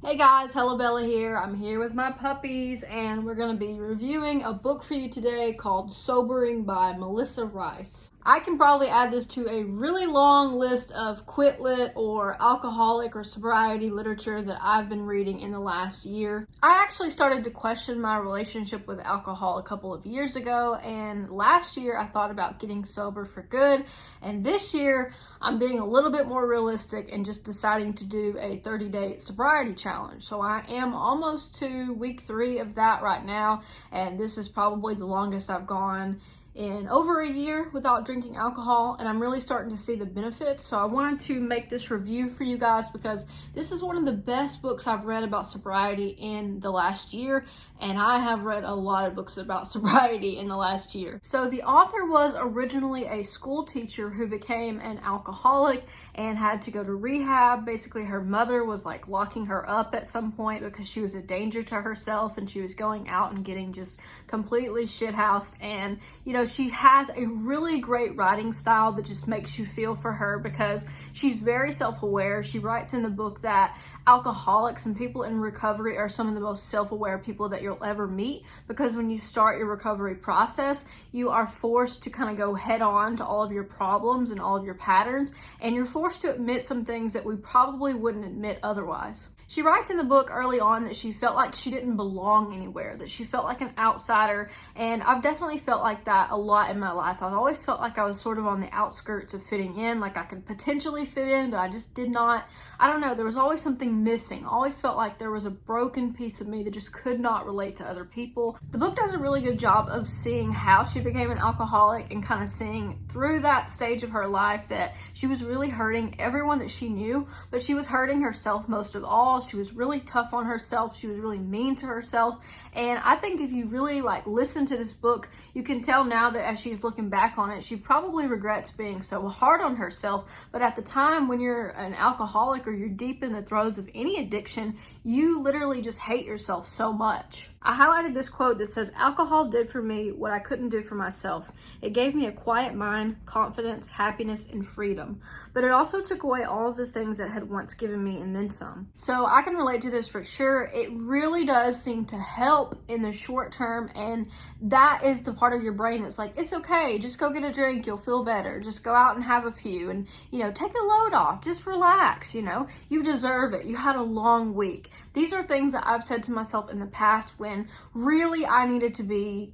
Hey guys, Hello Bella here. I'm here with my puppies and we're going to be reviewing a book for you today called Sobering by Melissa Rice. I can probably add this to a really long list of quit lit or alcoholic or sobriety literature that I've been reading in the last year. I actually started to question my relationship with alcohol a couple of years ago, and last year I thought about getting sober for good, and this year I'm being a little bit more realistic and just deciding to do a 30-day sobriety challenge. So I am almost to week 3 of that right now, and this is probably the longest I've gone in over a year without drinking alcohol, and I'm really starting to see the benefits. So I wanted to make this review for you guys because this is one of the best books I've read about sobriety in the last year, and I have read a lot of books about sobriety in the last year. So the author was originally a school teacher who became an alcoholic and had to go to rehab. Basically, her mother was like locking her up at some point because she was a danger to herself and she was going out and getting just completely shithoused. And she has a really great writing style that just makes you feel for her because she's very self-aware. She writes in the book that alcoholics and people in recovery are some of the most self-aware people that you'll ever meet, because when you start your recovery process, you are forced to kind of go head on to all of your problems and all of your patterns, and you're forced to admit some things that we probably wouldn't admit otherwise. She writes in the book early on that she felt like she didn't belong anywhere, that she felt like an outsider, and I've definitely felt like that a lot in my life. I've always felt like I was sort of on the outskirts of fitting in, like I could potentially fit in, but I just did not. I don't know, there was always something missing. I always felt like there was a broken piece of me that just could not relate to other people. The book does a really good job of seeing how she became an alcoholic and kind of seeing through that stage of her life that she was really hurting everyone that she knew, but she was hurting herself most of all. She was really tough on herself. She was really mean to herself. And I think if you really listen to this book, you can tell now that as she's looking back on it, she probably regrets being so hard on herself. But at the time when you're an alcoholic or you're deep in the throes of any addiction, you literally just hate yourself so much. I highlighted this quote that says, "Alcohol did for me what I couldn't do for myself. It gave me a quiet mind, confidence, happiness, and freedom. But it also took away all of the things that had once given me and then some." So I can relate to this for sure. It really does seem to help in the short term, and that is the part of your brain that's like, it's okay, just go get a drink, you'll feel better. Just go out and have a few and, take a load off, just relax, you deserve it. You had a long week. These are things that I've said to myself in the past when really I needed to be,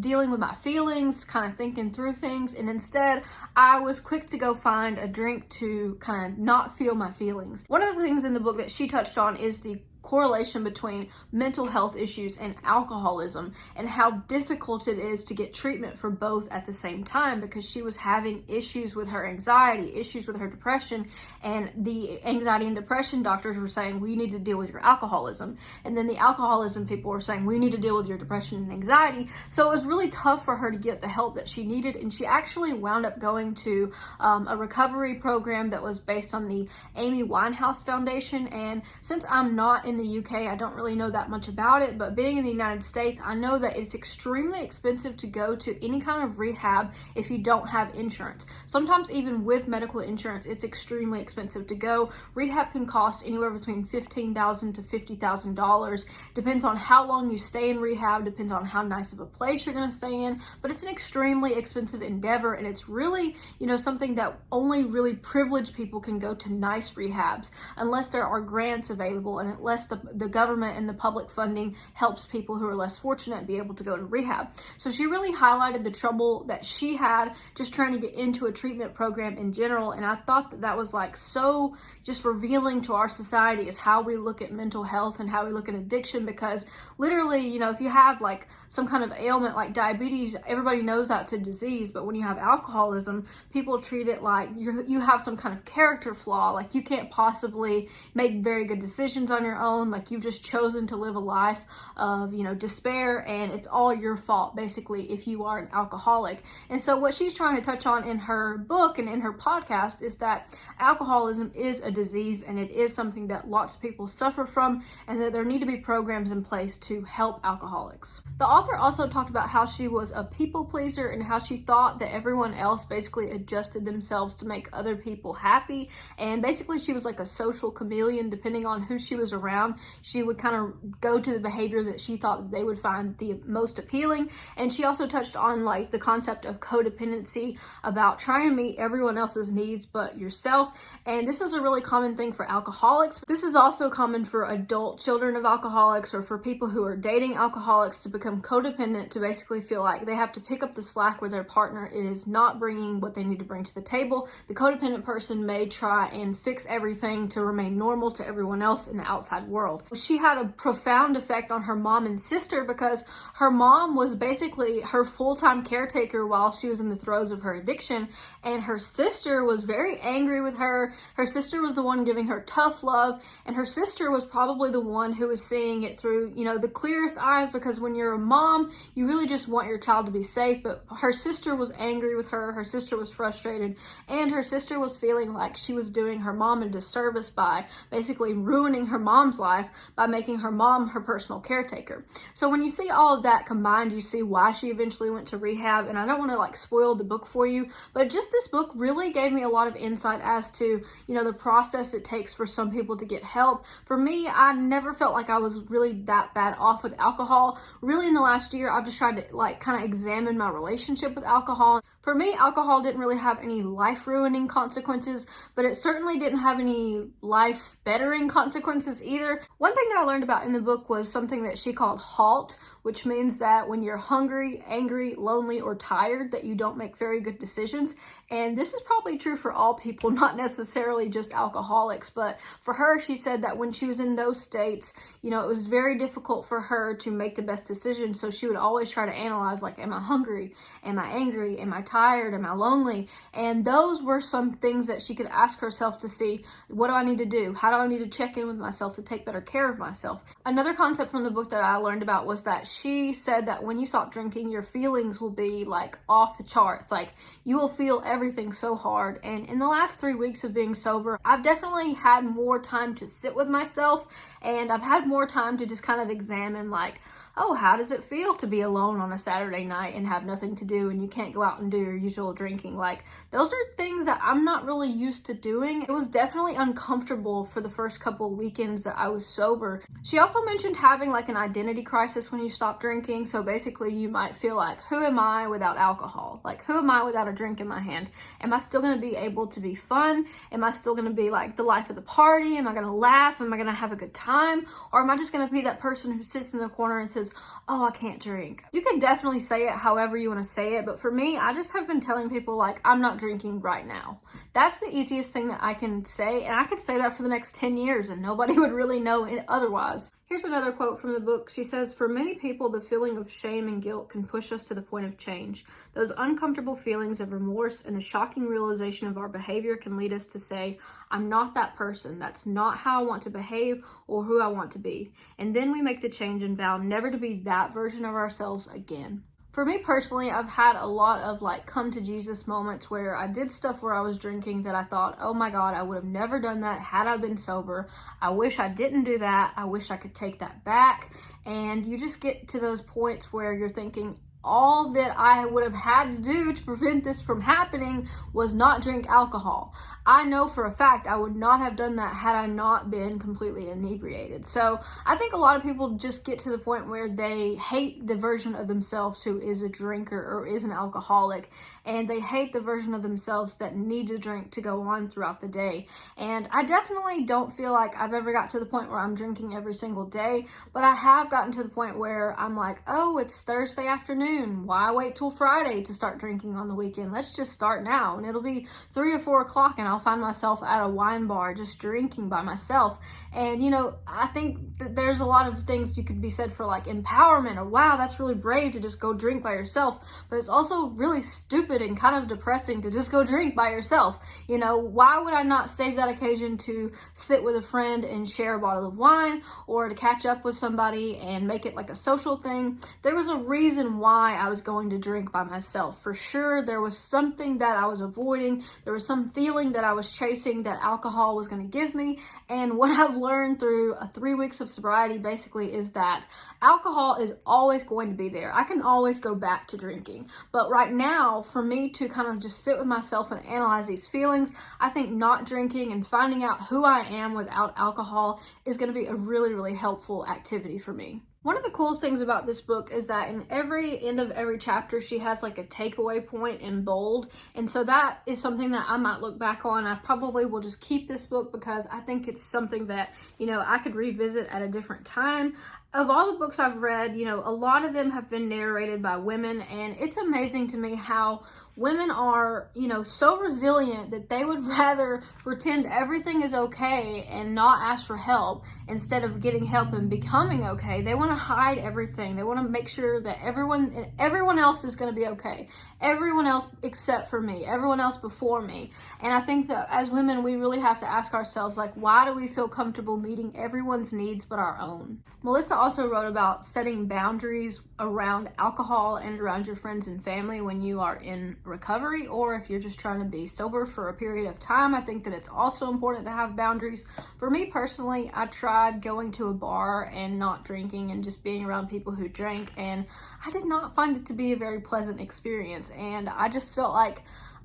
dealing with my feelings, kind of thinking through things, and instead I was quick to go find a drink to kind of not feel my feelings. One of the things in the book that she touched on is the correlation between mental health issues and alcoholism, and how difficult it is to get treatment for both at the same time, because she was having issues with her anxiety, issues with her depression, and the anxiety and depression doctors were saying, well, you need to deal with your alcoholism, and then the alcoholism people were saying, we need to deal with your depression and anxiety. So it was really tough for her to get the help that she needed, and she actually wound up going to a recovery program that was based on the Amy Winehouse Foundation. And since I'm not in the UK, I don't really know that much about it, but being in the United States, I know that it's extremely expensive to go to any kind of rehab if you don't have insurance. Sometimes even with medical insurance, it's extremely expensive to go. Rehab can cost anywhere between $15,000 to $50,000. Depends on how long you stay in rehab, depends on how nice of a place you're going to stay in, but it's an extremely expensive endeavor, and it's really, something that only really privileged people can go to nice rehabs, unless there are grants available and unless the government and the public funding helps people who are less fortunate be able to go to rehab. So she really highlighted the trouble that she had just trying to get into a treatment program in general, and I thought that was so just revealing to our society is how we look at mental health and how we look at addiction, because literally, if you have some kind of ailment like diabetes, everybody knows that's a disease, but when you have alcoholism, people treat it like you have some kind of character flaw, like you can't possibly make very good decisions on your own, like you've just chosen to live a life of, despair, and it's all your fault, basically, if you are an alcoholic. And so what she's trying to touch on in her book and in her podcast is that alcoholism is a disease, and it is something that lots of people suffer from, and that there need to be programs in place to help alcoholics. The author also talked about how she was a people pleaser and how she thought that everyone else basically adjusted themselves to make other people happy, and basically she was like a social chameleon depending on who she was around. around, she would kind of go to the behavior that she thought that they would find the most appealing. And she also touched on like the concept of codependency, about trying to meet everyone else's needs but yourself. And this is a really common thing for alcoholics. This is also common for adult children of alcoholics, or for people who are dating alcoholics, to become codependent, to basically feel like they have to pick up the slack where their partner is not bringing what they need to bring to the table. The codependent person may try and fix everything to remain normal to everyone else in the outside world. She had a profound effect on her mom and sister, because her mom was basically her full-time caretaker while she was in the throes of her addiction, and her sister was very angry with her. Her sister was the one giving her tough love, and her sister was probably the one who was seeing it through, the clearest eyes, because when you're a mom, you really just want your child to be safe. But her sister was angry with her. Her sister was frustrated, and her sister was feeling like she was doing her mom a disservice by basically ruining her mom's life by making her mom her personal caretaker. So when you see all of that combined, you see why she eventually went to rehab. And I don't want to like spoil the book for you, but just this book really gave me a lot of insight as to, the process it takes for some people to get help. For me, I never felt like I was really that bad off with alcohol. Really, in the last year, I've just tried to like kind of examine my relationship with alcohol. For me, alcohol didn't really have any life-ruining consequences, but it certainly didn't have any life-bettering consequences either. One thing that I learned about in the book was something that she called HALT, which means that when you're hungry, angry, lonely, or tired, that you don't make very good decisions. And this is probably true for all people, not necessarily just alcoholics. But for her, she said that when she was in those states, it was very difficult for her to make the best decision. So she would always try to analyze, like, am I hungry? Am I angry? Am I tired? Am I lonely? And those were some things that she could ask herself to see, what do I need to do? How do I need to check in with myself to take better care of myself? Another concept from the book that I learned about was that she said that when you stop drinking, your feelings will be like off the charts. Like, you will feel everything so hard. And in the last 3 weeks of being sober, I've definitely had more time to sit with myself, and I've had more time to just kind of examine, like, oh, how does it feel to be alone on a Saturday night and have nothing to do and you can't go out and do your usual drinking? Like, those are things that I'm not really used to doing. It was definitely uncomfortable for the first couple of weekends that I was sober. She also mentioned having like an identity crisis when you stop drinking. So basically you might feel like, who am I without alcohol? Like, who am I without a drink in my hand? Am I still going to be able to be fun? Am I still going to be like the life of the party? Am I going to laugh? Am I going to have a good time? Or am I just going to be that person who sits in the corner and says, oh, I can't drink? You can definitely say it however you want to say it, but for me, I just have been telling people, like, I'm not drinking right now. That's the easiest thing that I can say, and I could say that for the next 10 years and nobody would really know it otherwise. Here's another quote from the book. She says, for many people, the feeling of shame and guilt can push us to the point of change. Those uncomfortable feelings of remorse and the shocking realization of our behavior can lead us to say, I'm not that person. That's not how I want to behave or who I want to be. And then we make the change and vow never to be that version of ourselves again. For me personally, I've had a lot of like come to Jesus moments where I did stuff where I was drinking that I thought, oh my God, I would have never done that had I been sober. I wish I didn't do that. I wish I could take that back. And you just get to those points where you're thinking, all that I would have had to do to prevent this from happening was not drink alcohol. I know for a fact I would not have done that had I not been completely inebriated. So I think a lot of people just get to the point where they hate the version of themselves who is a drinker or is an alcoholic, and they hate the version of themselves that needs a drink to go on throughout the day. And I definitely don't feel like I've ever got to the point where I'm drinking every single day, but I have gotten to the point where I'm like, oh, it's Thursday afternoon. Why wait till Friday to start drinking on the weekend? Let's just start now. And it'll be 3 or 4 o'clock and I'll find myself at a wine bar just drinking by myself. And, I think that there's a lot of things you could be said for like empowerment, or wow, that's really brave to just go drink by yourself. But it's also really stupid and kind of depressing to just go drink by yourself. Why would I not save that occasion to sit with a friend and share a bottle of wine, or to catch up with somebody and make it like a social thing? There was a reason why I was going to drink by myself. For sure, there was something that I was avoiding. There was some feeling that I was chasing that alcohol was going to give me. And what I've learned through 3 weeks of sobriety basically is that alcohol is always going to be there. I can always go back to drinking. But right now, for for me to kind of just sit with myself and analyze these feelings, I think not drinking and finding out who I am without alcohol is going to be a really, really helpful activity for me. One of the cool things about this book is that in every end of every chapter, she has like a takeaway point in bold. And so that is something that I might look back on. I probably will just keep this book because I think it's something that, I could revisit at a different time. Of all the books I've read, a lot of them have been narrated by women, and it's amazing to me how women are, so resilient that they would rather pretend everything is okay and not ask for help instead of getting help and becoming okay. They want to hide everything. They want to make sure that everyone else is going to be okay. Everyone else except for me, everyone else before me. And I think that as women, we really have to ask ourselves, like, why do we feel comfortable meeting everyone's needs but our own? Melissa also wrote about setting boundaries around alcohol and around your friends and family when you are in recovery, or if you're just trying to be sober for a period of time. I think that it's also important to have boundaries. For me personally, I tried going to a bar and not drinking and just being around people who drank, and I did not find it to be a very pleasant experience, and I just felt like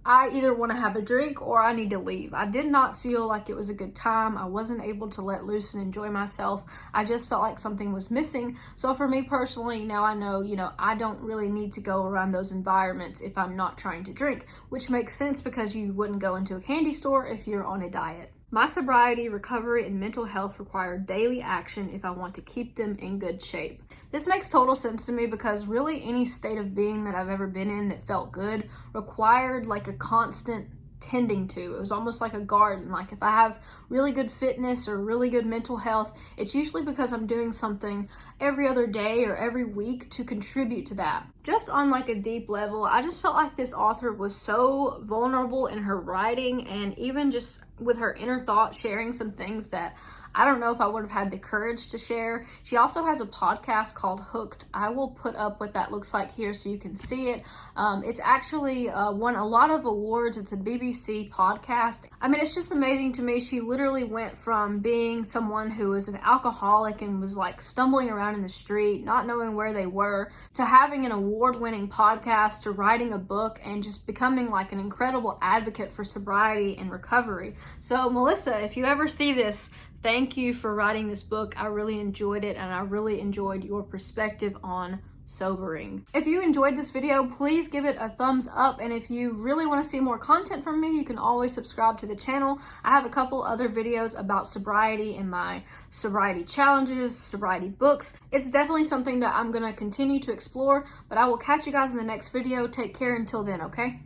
I either want to have a drink or I need to leave. I did not feel like it was a good time. I wasn't able to let loose and enjoy myself. I just felt like something was missing. So for me personally, now I know, I don't really need to go around those environments if I'm not trying to drink, which makes sense because you wouldn't go into a candy store if you're on a diet. My sobriety, recovery, and mental health require daily action if I want to keep them in good shape. This makes total sense to me because really any state of being that I've ever been in that felt good required like a constant tending to. It was almost like a garden. Like if I have really good fitness or really good mental health, it's usually because I'm doing something every other day or every week to contribute to that. Just on like a deep level, I just felt like this author was so vulnerable in her writing, and even just with her inner thoughts, sharing some things that I don't know if I would have had the courage to share. She also has a podcast called Hooked. I will put up what that looks like here so you can see it. It's actually won a lot of awards. It's a BBC podcast. I mean, it's just amazing to me. She literally went from being someone who was an alcoholic and was like stumbling around in the street, not knowing where they were, to having an award-winning podcast, to writing a book, and just becoming like an incredible advocate for sobriety and recovery. So Melissa, if you ever see this, thank you for writing this book. I really enjoyed it, and I really enjoyed your perspective on sobering. If you enjoyed this video, please give it a thumbs up, and if you really want to see more content from me, you can always subscribe to the channel. I have a couple other videos about sobriety and my sobriety challenges, sobriety books. It's definitely something that I'm going to continue to explore, but I will catch you guys in the next video. Take care until then, okay?